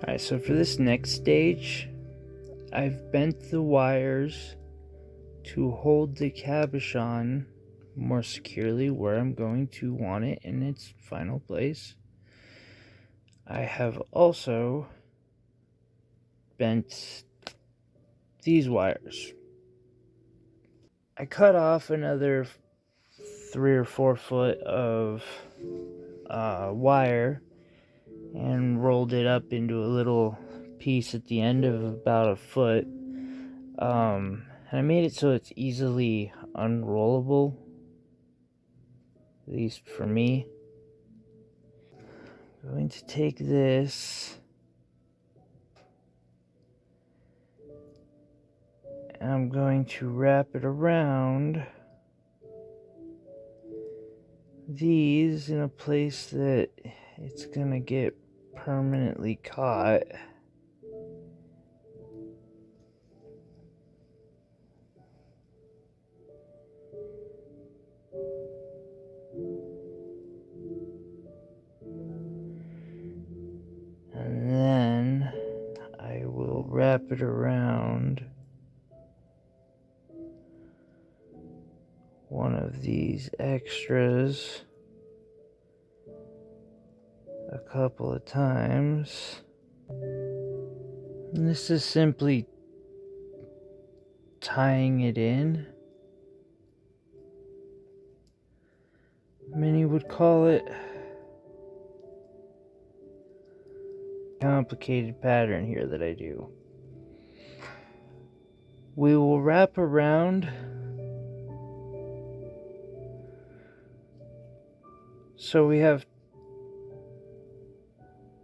Alright, so for this next stage, I've bent the wires to hold the cabochon more securely where I'm going to want it in its final place. I have also bent these wires. I cut off another 3 or 4 foot of wire and rolled it up into a little piece at the end of about a foot. And I made it so it's easily unrollable, at least for me. I'm going to take this and I'm going to wrap it around these in a place that it's gonna get permanently caught. And then I will wrap it around one of these extras a couple of times. And this is simply tying it in. Many would call it. Complicated pattern here that I do. We will wrap around so we have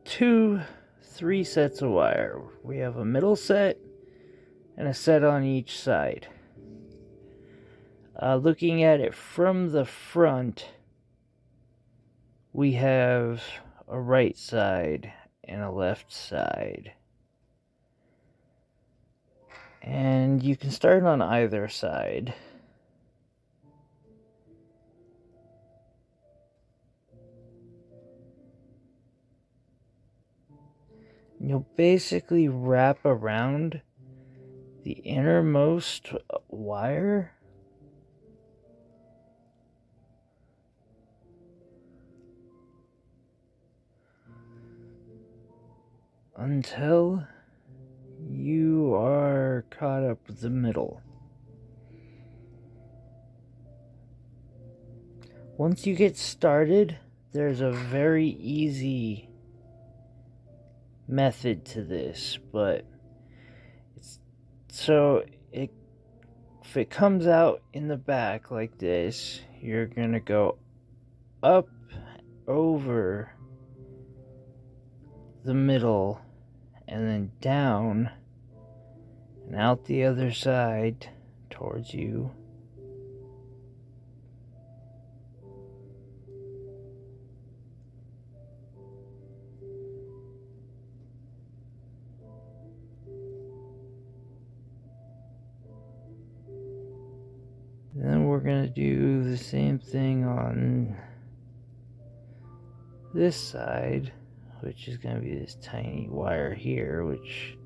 3 sets of wire. We have a middle set and a set on each side. Looking at it from the front, we have a right side and a left side. And you can start on either side. You'll basically wrap around the innermost wire until you are caught up with the middle. Once you get started, there's a very easy method to this, but if it comes out in the back like this, you're gonna go up over the middle and then down and out the other side towards you. Then we're gonna do the same thing on this side, which is gonna be this tiny wire here, which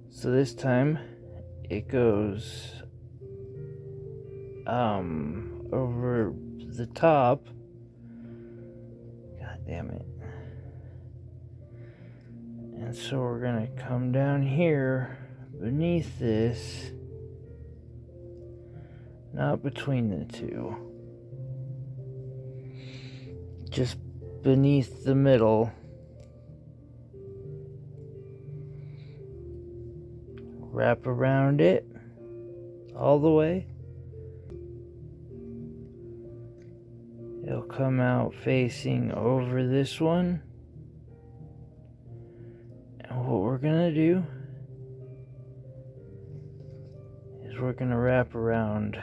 so this time it goes over the top. God damn it. And so we're gonna come down here beneath this, not between the two, just beneath the middle. Wrap around it all the way. It'll come out facing over this one. And what we're gonna do is we're gonna wrap around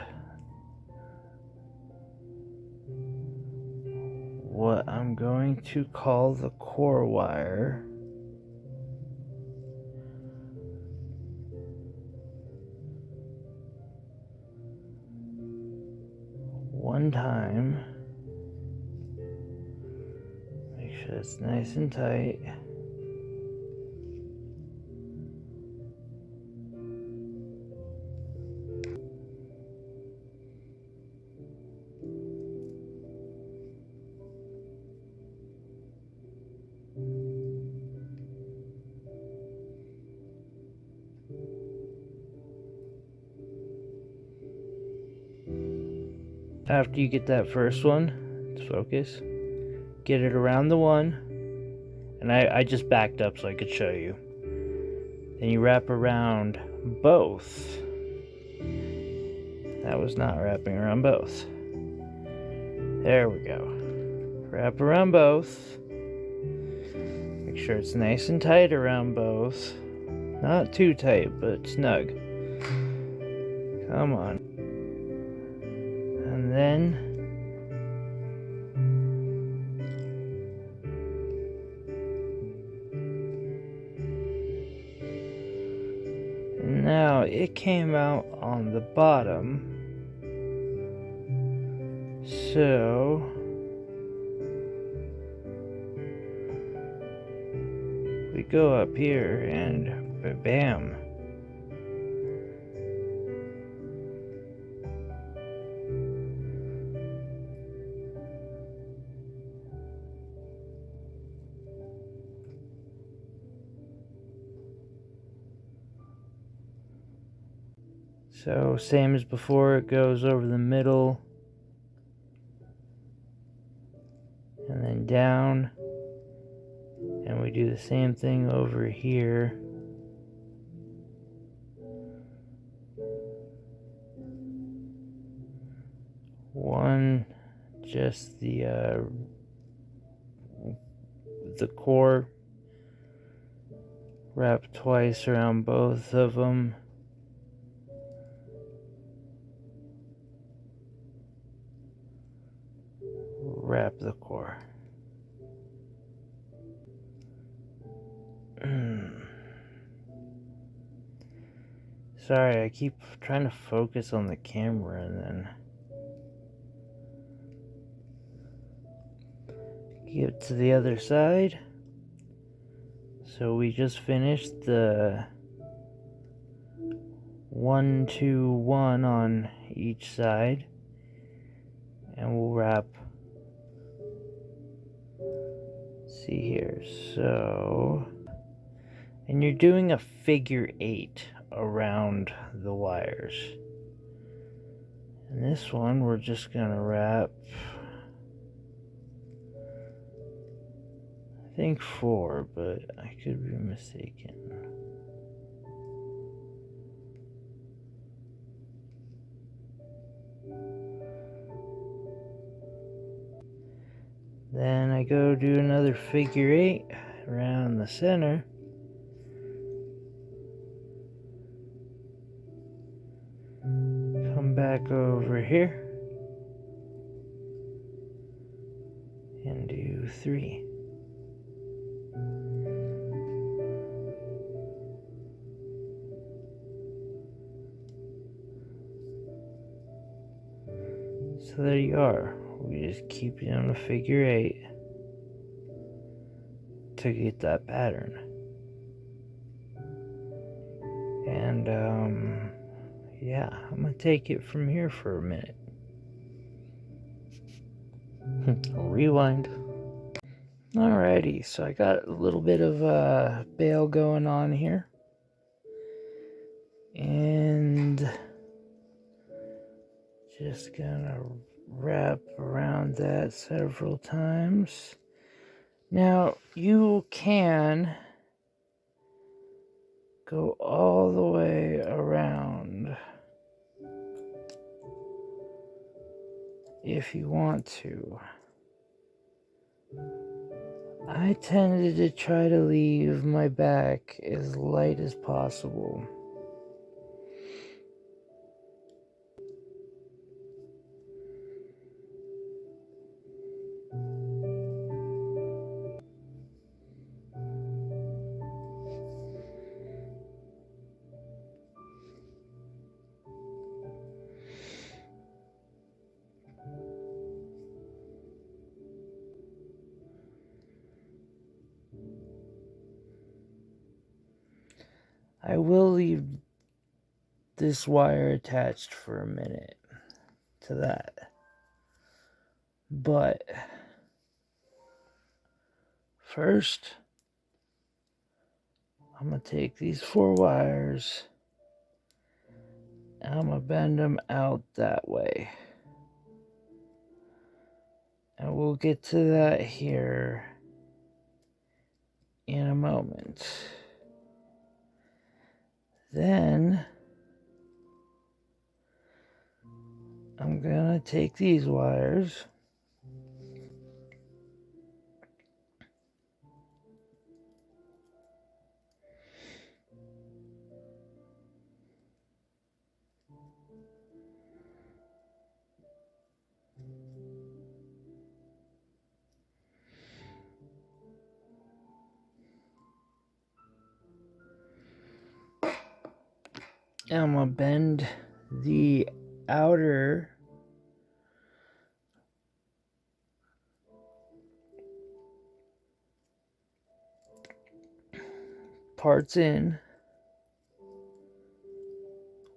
what I'm going to call the core wire. One time. Make sure it's nice and tight. After you get that first one, let's focus, get it around the one, and I just backed up so I could show you. Then you wrap around both. That was not wrapping around both. There we go. Wrap around both. Make sure it's nice and tight around both. Not too tight, but snug. Come on. And then now it came out on the bottom. So we go up here and bam. So same as before, it goes over the middle and then down, and we do the same thing over here. One, just the core, wrap twice around both of them. Wrap the core. Sorry, I keep trying to focus on the camera and then get to the other side. So we just finished the 1, 2, 1 on each side, and we'll wrap. See here, so, and you're doing a figure 8 around the wires. And this one we're just gonna wrap, I think 4, but I could be mistaken. Then I go do another figure 8 around the center. Come back over here and do 3. So there you are. We just keep it on a figure 8 to get that pattern. And yeah, I'm gonna take it from here for a minute. Rewind. Alrighty, so I got a little bit of bail going on here. And just gonna wrap around that several times. Now you can go all the way around if you want to. I tended to try to leave my back as light as possible. I will leave this wire attached for a minute to that. But first, I'm going to take these 4 wires and I'm going to bend them out that way. And we'll get to that here in a moment. Then I'm going to take these wires and I'm going to bend the outer parts in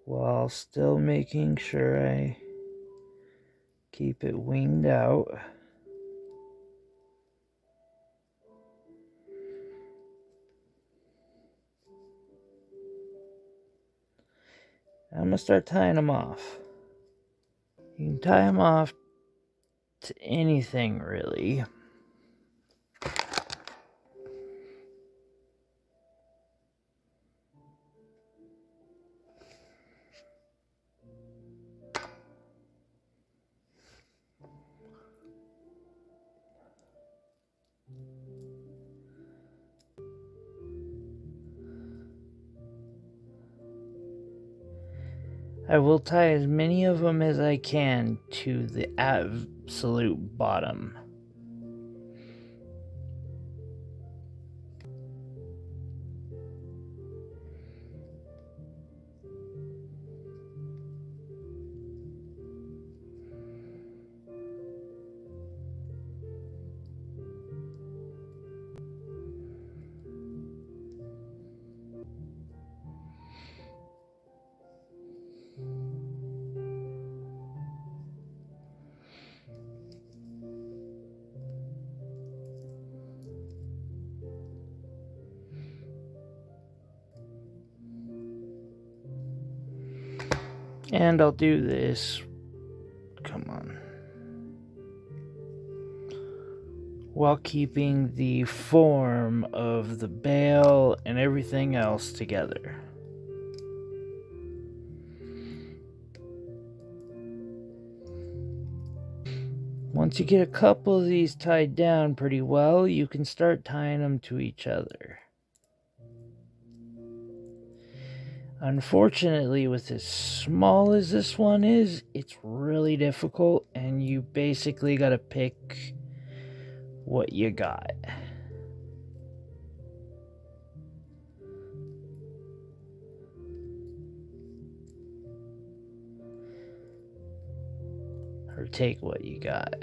while still making sure I keep it winged out. I'm going to start tying them off. You can tie them off to anything, really. I will tie as many of them as I can to the absolute bottom. And I'll do this, come on, while keeping the form of the bale and everything else together. Once you get a couple of these tied down pretty well, you can start tying them to each other. Unfortunately, with as small as this one is, it's really difficult, and you basically got to pick what you got. Or take what you got.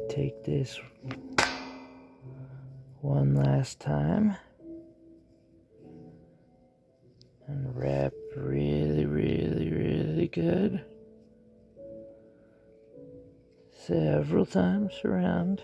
Take this one last time and wrap really, really, really good. Several times around.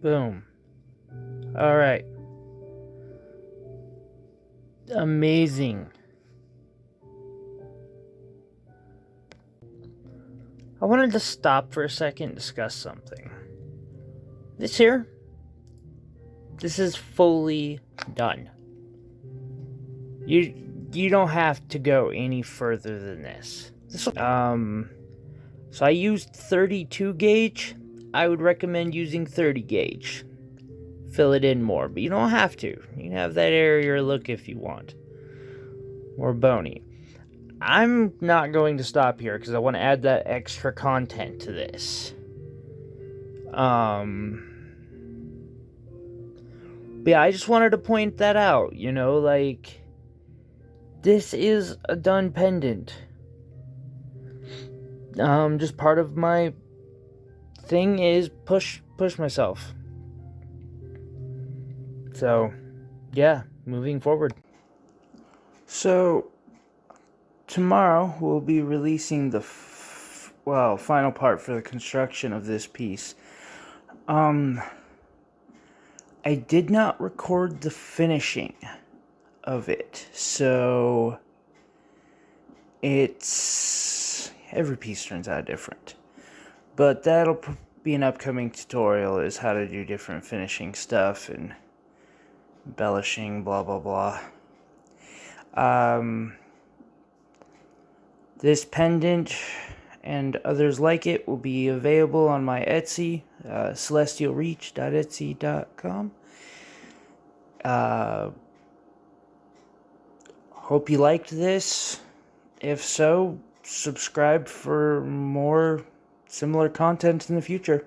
Boom. Alright. Amazing. I wanted to stop for a second and discuss something. This is fully done. You don't have to go any further than this. So I used 32 gauge. I would recommend using 30 gauge. Fill it in more, but you don't have to. You can have that airier look if you want. More bony. I'm not going to stop here because I want to add that extra content to this. But yeah, I just wanted to point that out, you know, like, this is a done pendant. Just part of my thing is push myself. So, yeah, moving forward. So, tomorrow we'll be releasing the final part for the construction of this piece. I did not record the finishing of it, so every piece turns out different. But that'll be an upcoming tutorial, is how to do different finishing stuff and embellishing, blah blah blah. This pendant and others like it will be available on my Etsy, celestialreach.etsy.com. Hope you liked this. If so, subscribe for more similar content in the future.